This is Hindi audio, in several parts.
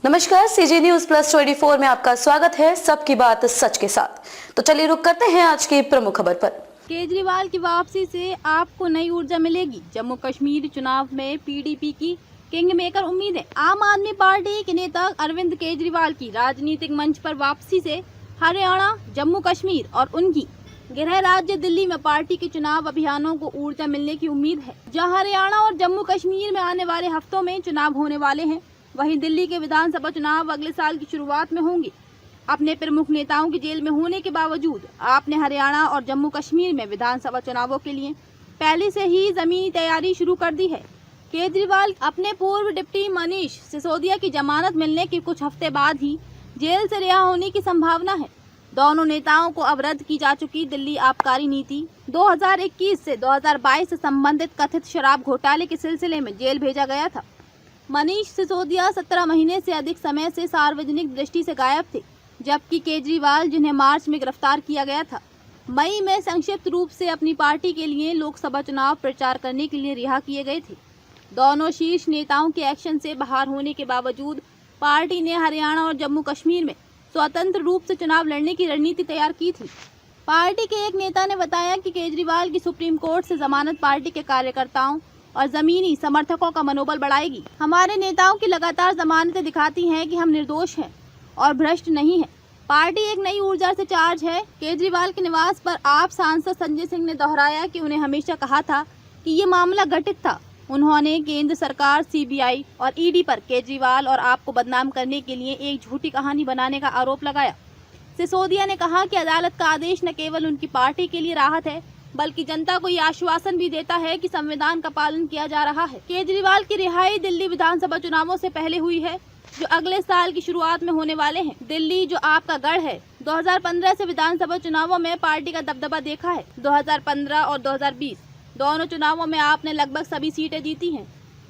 नमस्कार, सीजी न्यूज प्लस 24 में आपका स्वागत है। सबकी बात सच के साथ। तो चलिए रुक करते हैं आज की प्रमुख खबर पर। केजरीवाल की वापसी से आपको नई ऊर्जा मिलेगी। जम्मू कश्मीर चुनाव में पीडीपी की किंग मेकर उम्मीदें। आम आदमी पार्टी के नेता अरविंद केजरीवाल की राजनीतिक मंच पर वापसी से हरियाणा, जम्मू कश्मीर और उनकी गृह राज्य दिल्ली में पार्टी के चुनाव अभियानों को ऊर्जा मिलने की उम्मीद है। जहां हरियाणा और जम्मू कश्मीर में आने वाले हफ्तों में चुनाव होने वाले हैं, वहीं दिल्ली के विधानसभा चुनाव अगले साल की शुरुआत में होंगे। अपने प्रमुख नेताओं की जेल में होने के बावजूद आपने हरियाणा और जम्मू कश्मीर में विधानसभा चुनावों के लिए पहले से ही जमीनी तैयारी शुरू कर दी है। केजरीवाल अपने पूर्व डिप्टी मनीष सिसोदिया की जमानत मिलने के कुछ हफ्ते बाद ही जेल से रिहा होने की संभावना है। दोनों नेताओं को अब रद्द की जा चुकी दिल्ली आबकारी नीति 2021 से 2022 से संबंधित कथित शराब घोटाले के सिलसिले में जेल भेजा गया था। मनीष सिसोदिया 17 महीने से अधिक समय से सार्वजनिक दृष्टि से गायब थे, जबकि केजरीवाल, जिन्हें मार्च में गिरफ्तार किया गया था, मई में संक्षिप्त रूप से अपनी पार्टी के लिए लोकसभा चुनाव प्रचार करने के लिए रिहा किए गए थे। दोनों शीर्ष नेताओं के एक्शन से बाहर होने के बावजूद पार्टी ने हरियाणा और जम्मू कश्मीर में स्वतंत्र रूप से चुनाव लड़ने की रणनीति तैयार की थी। पार्टी के एक नेता ने बताया कि केजरीवाल की सुप्रीम कोर्ट से जमानत पार्टी के कार्यकर्ताओं और जमीनी समर्थकों का मनोबल बढ़ाएगी। हमारे नेताओं की लगातार जमानतें दिखाती हैं कि हम निर्दोष हैं और भ्रष्ट नहीं हैं। पार्टी एक नई ऊर्जा से चार्ज है। केजरीवाल के निवास पर आप सांसद संजय सिंह ने दोहराया कि उन्हें हमेशा कहा था कि ये मामला घटित था। उन्होंने केंद्र सरकार, सीबीआई और ईडी पर केजरीवाल और आपको बदनाम करने के लिए एक झूठी कहानी बनाने का आरोप लगाया। सिसोदिया ने कहा कि अदालत का आदेश न केवल उनकी पार्टी के लिए राहत है, बल्कि जनता को ये आश्वासन भी देता है कि संविधान का पालन किया जा रहा है। केजरीवाल की रिहाई दिल्ली विधानसभा चुनावों से पहले हुई है, जो अगले साल की शुरुआत में होने वाले हैं। दिल्ली जो आपका गढ़ है, 2015 से विधानसभा चुनावों में पार्टी का दबदबा देखा है। 2015 और 2020 दोनों चुनावों में आपने लगभग सभी सीटें जीती हैं,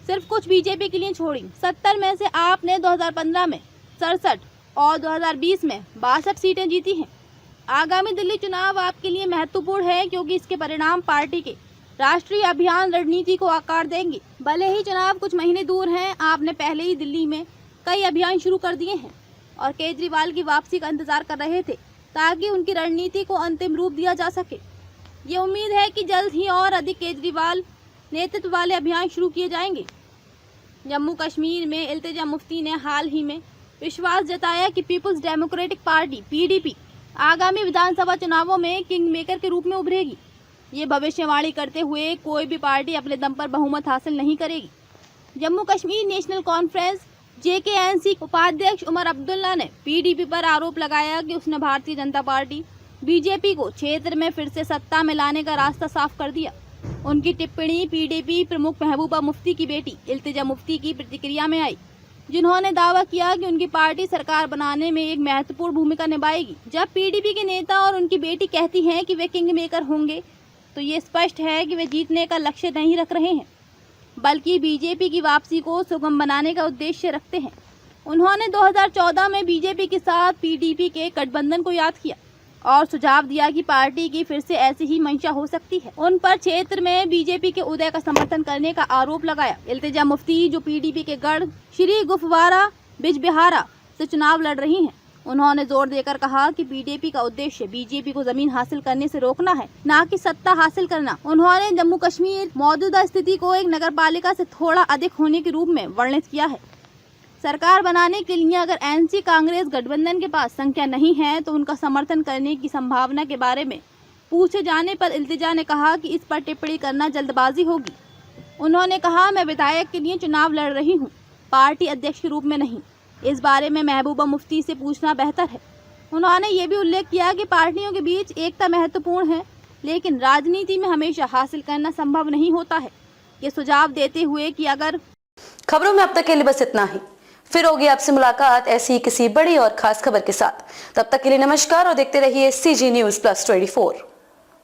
सिर्फ कुछ बीजेपी के लिए छोड़ी। 70 में से आपने 2015 में 67 और 2020 में 62 सीटें जीती हैं। आगामी दिल्ली चुनाव आपके लिए महत्वपूर्ण है, क्योंकि इसके परिणाम पार्टी के राष्ट्रीय अभियान रणनीति को आकार देंगे। भले ही चुनाव कुछ महीने दूर हैं, आपने पहले ही दिल्ली में कई अभियान शुरू कर दिए हैं और केजरीवाल की वापसी का इंतजार कर रहे थे, ताकि उनकी रणनीति को अंतिम रूप दिया जा सके। ये उम्मीद है कि जल्द ही और अधिक केजरीवाल नेतृत्व वाले अभियान शुरू किए जाएंगे। जम्मू कश्मीर में इल्तिजा मुफ्ती ने हाल ही में विश्वास जताया कि पीपुल्स डेमोक्रेटिक पार्टी (पीडीपी) आगामी विधानसभा चुनावों में किंग मेकर के रूप में उभरेगी। ये भविष्यवाणी करते हुए कोई भी पार्टी अपने दम पर बहुमत हासिल नहीं करेगी। Jammu Kashmir national conference (JKNC) उपाध्यक्ष उमर अब्दुल्ला ने पीडीपी पर आरोप लगाया कि उसने भारतीय जनता पार्टी (बीजेपी) को क्षेत्र में फिर से सत्ता में लाने का रास्ता साफ कर दिया। उनकी टिप्पणी पीडीपी प्रमुख महबूबा मुफ्ती की बेटी इल्तिजा मुफ्ती की प्रतिक्रिया में आई, जिन्होंने दावा किया कि उनकी पार्टी सरकार बनाने में एक महत्वपूर्ण भूमिका निभाएगी। जब पीडीपी के नेता और उनकी बेटी कहती हैं कि वे किंग मेकर होंगे, तो ये स्पष्ट है कि वे जीतने का लक्ष्य नहीं रख रहे हैं, बल्कि बीजेपी की वापसी को सुगम बनाने का उद्देश्य रखते हैं। उन्होंने 2014 में बीजेपी के साथ पीडीपी के गठबंधन को याद किया और सुझाव दिया कि पार्टी की फिर से ऐसी ही मंशा हो सकती है। उन पर क्षेत्र में बीजेपी के उदय का समर्थन करने का आरोप लगाया। इल्तिजा मुफ्ती, जो पीडीपी के गढ़ श्री गुफवारा बिजबिहारा से चुनाव लड़ रही हैं, उन्होंने जोर देकर कहा कि पीडीपी का उद्देश्य बीजेपी को जमीन हासिल करने से रोकना है, न कि सत्ता हासिल करना। उन्होंने जम्मू कश्मीर मौजूदा स्थिति को एक नगरपालिका से थोड़ा अधिक होने के रूप में वर्णित किया है। सरकार बनाने के लिए अगर एनसी कांग्रेस गठबंधन के पास संख्या नहीं है, तो उनका समर्थन करने की संभावना के बारे में पूछे जाने पर इल्तिजा ने कहा कि इस पर टिप्पणी करना जल्दबाजी होगी। उन्होंने कहा, मैं विधायक के लिए चुनाव लड़ रही हूँ, पार्टी अध्यक्ष के रूप में नहीं। इस बारे में महबूबा मुफ्ती से पूछना बेहतर है। उन्होंने ये भी उल्लेख किया कि पार्टियों के बीच एकता महत्वपूर्ण है, लेकिन राजनीति में हमेशा हासिल करना संभव नहीं होता है। ये सुझाव देते हुए कि अगर खबरों में अब तक के लिए बस इतना ही। फिर होगी आपसे मुलाकात ऐसी ही किसी बड़ी और खास खबर के साथ। तब तक के लिए नमस्कार और देखते रहिए सीजी न्यूज प्लस 24।